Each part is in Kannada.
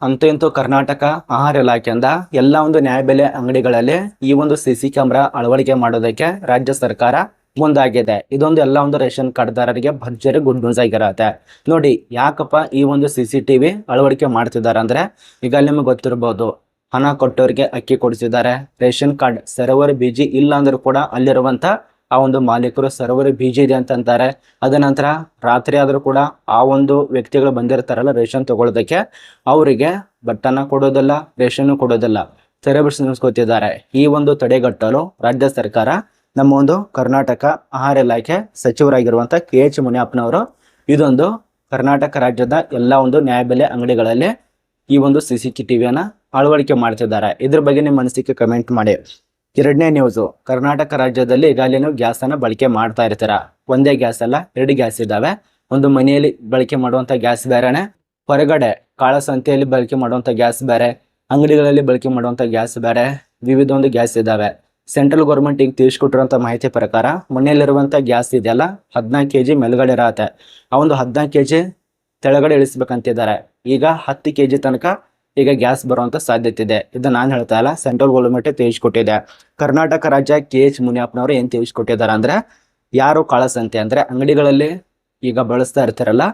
ಅಂತೂ ಇಂತೂ ಕರ್ನಾಟಕ ಆಹಾರ ಇಲಾಖೆಯಿಂದ ಎಲ್ಲ ಒಂದು ನ್ಯಾಯಬೆಲೆ ಅಂಗಡಿಗಳಲ್ಲಿ ಈ ಒಂದು ಸಿಸಿ ಕ್ಯಾಮೆರಾ ಅಳವಡಿಕೆ ಮಾಡೋದಕ್ಕೆ ರಾಜ್ಯ ಸರ್ಕಾರ ಮುಂದಾಗಿದೆ. ಇದೊಂದು ಎಲ್ಲ ಒಂದು ರೇಷನ್ ಕಾರ್ಡ್ದಾರರಿಗೆ ಭರ್ಜರಿ ಗುಡ್ ನ್ಯೂಸ್ ಆಗಿರತ್ತೆ. ನೋಡಿ ಯಾಕಪ್ಪ ಈ ಒಂದು CCTV ಅಳವಡಿಕೆ ಮಾಡ್ತಿದ್ದಾರೆ ಅಂದ್ರೆ, ಈಗ ನಿಮಗೆ ಗೊತ್ತಿರಬಹುದು, ಹಣ ಕೊಟ್ಟವರಿಗೆ ಅಕ್ಕಿ ಕೊಡಿಸಿದ್ದಾರೆ. ರೇಷನ್ ಕಾರ್ಡ್ ಸರ್ವರ್ ಬಿಜಿ ಇಲ್ಲ ಅಂದ್ರೂ ಕೂಡ ಅಲ್ಲಿರುವಂತ ಆ ಒಂದು ಮಾಲೀಕರು ಸರ್ವರ್ ಬಿಜಿ ಇದೆ ಅಂತ ಅಂತಾರೆ. ಅದ ನಂತರ ರಾತ್ರಿ ಆದ್ರೂ ಕೂಡ ಆ ಒಂದು ವ್ಯಕ್ತಿಗಳು ಬಂದಿರ್ತಾರಲ್ಲ ರೇಷನ್ ತಗೊಳ್ಳೋದಕ್ಕೆ, ಅವರಿಗೆ ಬಟ್ಟನ್ನ ಕೊಡೋದಿಲ್ಲ, ರೇಷನ್ ಕೊಡೋದಿಲ್ಲ, ಸೆರೆಬಿಡಿಸಿ ನಿಲ್ಲಿಸ್ಕೊತಿದ್ದಾರೆ. ಈ ಒಂದು ತಡೆಗಟ್ಟಲು ರಾಜ್ಯ ಸರ್ಕಾರ, ನಮ್ಮ ಒಂದು ಕರ್ನಾಟಕ ಆಹಾರ ಇಲಾಖೆ ಸಚಿವರಾಗಿರುವಂತ KH ಮುನಿಯಪ್ಪನವರು ಇದೊಂದು ಕರ್ನಾಟಕ ರಾಜ್ಯದ ಎಲ್ಲ ಒಂದು ನ್ಯಾಯಬೆಲೆ ಅಂಗಡಿಗಳಲ್ಲಿ ಈ ಒಂದು CCTVಯನ್ನ ಅಳವಡಿಕೆ ಮಾಡ್ತಿದ್ದಾರೆ. ಇದ್ರ ಬಗ್ಗೆ ನಿಮ್ಮ ಅನಿಸಿಕೆ ಕಮೆಂಟ್ ಮಾಡಿ. ಎರಡನೇ ನ್ಯೂಸು, ಕರ್ನಾಟಕ ರಾಜ್ಯದಲ್ಲಿ ಈಗಾಗಲೇ ನೀವು ಗ್ಯಾಸ್ ಅನ್ನ ಬಳಕೆ ಮಾಡ್ತಾ ಇರ್ತೀರ. ಒಂದೇ ಗ್ಯಾಸ್ ಅಲ್ಲ, 2 ಗ್ಯಾಸ್ ಇದಾವೆ. ಒಂದು ಮನೆಯಲ್ಲಿ ಬಳಕೆ ಮಾಡುವಂತ ಗ್ಯಾಸ್ ಬೇರೆನೆ, ಹೊರಗಡೆ ಕಾಳಸಂತೆಯಲ್ಲಿ ಬಳಕೆ ಮಾಡುವಂತ ಗ್ಯಾಸ್ ಬೇರೆ, ಅಂಗಡಿಗಳಲ್ಲಿ ಬಳಕೆ ಮಾಡುವಂತ ಗ್ಯಾಸ್ ಬೇರೆ, ವಿವಿಧ ಒಂದು ಗ್ಯಾಸ್ ಇದಾವೆ. ಸೆಂಟ್ರಲ್ ಗೌರ್ಮೆಂಟ್ ಈಗ ತಿಳಿಸ್ಕೊಟ್ಟಿರುವಂತ ಮಾಹಿತಿ ಪ್ರಕಾರ ಮನೆಯಲ್ಲಿರುವಂತ ಗ್ಯಾಸ್ ಇದೆಯಲ್ಲ 14 kg ಮೇಲ್ಗಡೆ ಇರತ್ತೆ. ಆ ಒಂದು 14 kg ತೆಳಗಡೆ ಇಳಿಸ್ಬೇಕಂತಿದ್ದಾರೆ. ಈಗ 10 kg ತನಕ ಈಗ ಗ್ಯಾಸ್ ಬರುವಂತ ಸಾಧ್ಯತೆ ಇದೆ. ಇದು ನಾನು ಹೇಳ್ತಾ ಇಲ್ಲ, ಸೆಂಟ್ರಲ್ ಗೌರ್ಮೆಂಟ್ ತಿಳಿಸ್ಕೊಟ್ಟಿದೆ. ಕರ್ನಾಟಕ ರಾಜ್ಯ KH ಮುನಿಯಪ್ಪನವರು ಏನ್ ತಿಳಿಸ್ಕೊಟ್ಟಿದ್ದಾರೆ ಅಂದ್ರೆ, ಯಾರು ಕಾಳಸಂತೆ ಅಂದ್ರೆ ಅಂಗಡಿಗಳಲ್ಲಿ ಈಗ ಬಳಸ್ತಾ ಇರ್ತಾರಲ್ಲ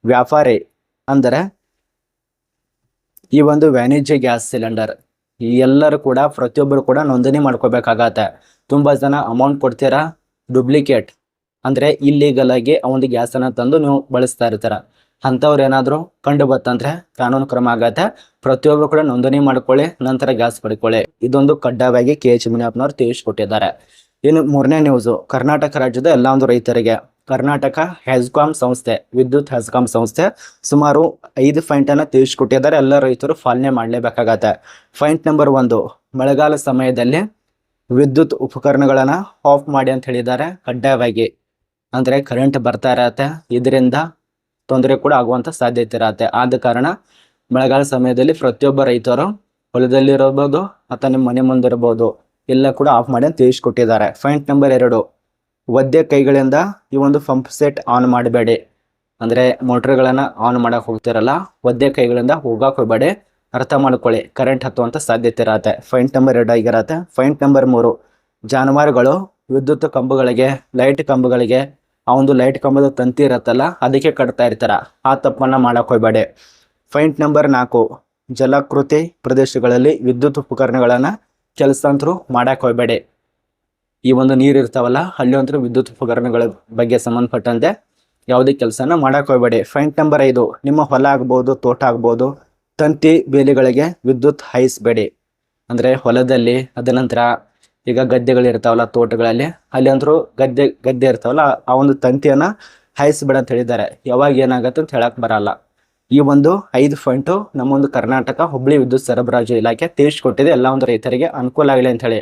ವ್ಯಾಪಾರಿ, ಅಂದರೆ ಈ ಒಂದು ವಾಣಿಜ್ಯ ಗ್ಯಾಸ್ ಸಿಲಿಂಡರ್ ಎಲ್ಲರೂ ಕೂಡ ಪ್ರತಿಯೊಬ್ಬರು ಕೂಡ ನೋಂದಣಿ ಮಾಡ್ಕೋಬೇಕಾಗತ್ತೆ. ತುಂಬಾ ಜನ ಅಮೌಂಟ್ ಕೊಡ್ತೀರಾ, ಡೂಪ್ಲಿಕೇಟ್ ಅಂದ್ರೆ ಇಲ್ಲೀಗಲ್ ಆಗಿ ಆ ಒಂದು ಗ್ಯಾಸ್ ಅನ್ನ ತಂದು ನೀವು ಬಳಸ್ತಾ ಇರ್ತಾರ. ಅಂಥವ್ರು ಏನಾದ್ರು ಕಂಡು ಬತ್ತಂದ್ರೆ ಕಾನೂನು ಕ್ರಮ ಆಗತ್ತೆ. ಪ್ರತಿಯೊಬ್ರು ಕೂಡ ನೋಂದಣಿ ಮಾಡ್ಕೊಳ್ಳಿ, ನಂತರ ಗ್ಯಾಸ್ ಪಡ್ಕೊಳ್ಳಿ. ಇದೊಂದು ಕಡ್ಡಾಯವಾಗಿ KH ಮುನಿಯಪ್ಪನವರು ತಿಳಿಸ್ಕೊಟ್ಟಿದ್ದಾರೆ. ಇನ್ನು ಮೂರನೇ ನ್ಯೂಸು, ಕರ್ನಾಟಕ ರಾಜ್ಯದ ಎಲ್ಲ ಒಂದು ರೈತರಿಗೆ ಕರ್ನಾಟಕ ಹೆಸ್ಕಾಂ ಸಂಸ್ಥೆ, ವಿದ್ಯುತ್ ಹೆಸ್ಕಾಂ ಸಂಸ್ಥೆ ಸುಮಾರು 5 ಪಾಯಿಂಟ್ ಅನ್ನ ತಿಳಿಸ್ಕೊಟ್ಟಿದ್ದಾರೆ. ಎಲ್ಲ ರೈತರು ಪಾಲನೆ ಮಾಡಲೇಬೇಕಾಗತ್ತೆ. ಪಾಯಿಂಟ್ ನಂಬರ್ 1, ಮಳೆಗಾಲ ಸಮಯದಲ್ಲಿ ವಿದ್ಯುತ್ ಉಪಕರಣಗಳನ್ನ ಆಫ್ ಮಾಡಿ ಅಂತ ಹೇಳಿದ್ದಾರೆ ಕಡ್ಡಾಯವಾಗಿ. ಅಂದ್ರೆ ಕರೆಂಟ್ ಬರ್ತಾ ಇರತ್ತೆ, ಇದರಿಂದ ತೊಂದರೆ ಕೂಡ ಆಗುವಂತ ಸಾಧ್ಯತೆ ಇರತ್ತೆ. ಆದ ಕಾರಣ ಮಳೆಗಾಲ ಸಮಯದಲ್ಲಿ ಪ್ರತಿಯೊಬ್ಬ ರೈತರು ಹೊಲದಲ್ಲಿರಬಹುದು ಅಥವಾ ನಿಮ್ಮ ಮನೆ ಮುಂದಿರಬಹುದು, ಎಲ್ಲ ಕೂಡ ಆಫ್ ಮಾಡಿ ಅಂತ ತಿಳಿಸ್ಕೊಟ್ಟಿದ್ದಾರೆ. ಪಾಯಿಂಟ್ ನಂಬರ್ 2, ಒದ್ದೆ ಕೈಗಳಿಂದ ಈ ಒಂದು ಪಂಪ್ ಸೆಟ್ ಆನ್ ಮಾಡಬೇಡಿ. ಅಂದ್ರೆ ಮೋಟರ್ಗಳನ್ನ ಆನ್ ಮಾಡಕ್ ಹೋಗ್ತಿರಲ್ಲ, ಒದ್ದೆ ಕೈಗಳಿಂದ ಹೋಗಕ್ ಹೋಗ್ಬೇಡಿ, ಅರ್ಥ ಮಾಡ್ಕೊಳ್ಳಿ, ಕರೆಂಟ್ ಹತ್ತುವಂತ ಸಾಧ್ಯತೆ ಇರತ್ತೆ. ಪಾಯಿಂಟ್ ನಂಬರ್ 2 ಆಗಿರತ್ತೆ. ಪಾಯಿಂಟ್ ನಂಬರ್ 3, ಜಾನುವಾರುಗಳು ವಿದ್ಯುತ್ ಕಂಬಗಳಿಗೆ, ಲೈಟ್ ಕಂಬಗಳಿಗೆ, ಆ ಒಂದು ಲೈಟ್ ಕಂಬದ ತಂತಿ ಇರತ್ತಲ್ಲ ಅದಕ್ಕೆ ಕಟ್ತಾ ಇರ್ತಾರ, ಆ ತಪ್ಪನ್ನ ಮಾಡಕ್ ಹೋಗ್ಬೇಡಿ. ಪಾಯಿಂಟ್ ನಂಬರ್ 4, ಜಲಾಕೃತಿ ಪ್ರದೇಶಗಳಲ್ಲಿ ವಿದ್ಯುತ್ ಉಪಕರಣಗಳನ್ನ ಕೆಲಸಂತರು ಮಾಡಕ್ ಹೋಗ್ಬೇಡಿ. ಈ ಒಂದು ನೀರು ಇರ್ತಾವಲ್ಲ ಅಲ್ಲಿ ಅಂತೂ ವಿದ್ಯುತ್ ಉಪಕರಣಗಳ ಬಗ್ಗೆ ಸಂಬಂಧಪಟ್ಟಂತೆ ಯಾವುದೇ ಕೆಲಸನ ಮಾಡಕ್ ಹೋಗ್ಬೇಡಿ. ಪಾಯಿಂಟ್ ನಂಬರ್ 5, ನಿಮ್ಮ ಹೊಲ ಆಗ್ಬೋದು, ತೋಟ ಆಗ್ಬೋದು, ತಂತಿ ಬೇಲಿಗಳಿಗೆ ವಿದ್ಯುತ್ ಹಾಯಿಸಬೇಡಿ. ಅಂದ್ರೆ ಹೊಲದಲ್ಲಿ, ಅದ ನಂತರ ಈಗ ಗದ್ದೆಗಳು ಇರ್ತಾವಲ್ಲ ತೋಟಗಳಲ್ಲಿ, ಅಲ್ಲಿ ಅಂತೂ ಗದ್ದೆ ಇರ್ತಾವಲ್ಲ ಆ ಒಂದು ತಂತಿಯನ್ನ ಹಾಯಿಸ್ಬೇಡ ಅಂತ ಹೇಳಿದ್ದಾರೆ. ಯಾವಾಗ ಏನಾಗತ್ತೆ ಅಂತ ಹೇಳಕ್ ಬರಲ್ಲ. ಈ ಒಂದು 5 ಪಾಯಿಂಟು ನಮ್ಮ ಒಂದು ಕರ್ನಾಟಕ ಹುಬ್ಳಿ ವಿದ್ಯುತ್ ಸರಬರಾಜು ಇಲಾಖೆ ತಿಳಿಸ್ಕೊಟ್ಟಿದೆ. ಎಲ್ಲ ಒಂದು ರೈತರಿಗೆ ಅನುಕೂಲ ಆಗಲಿ ಅಂತ ಹೇಳಿ.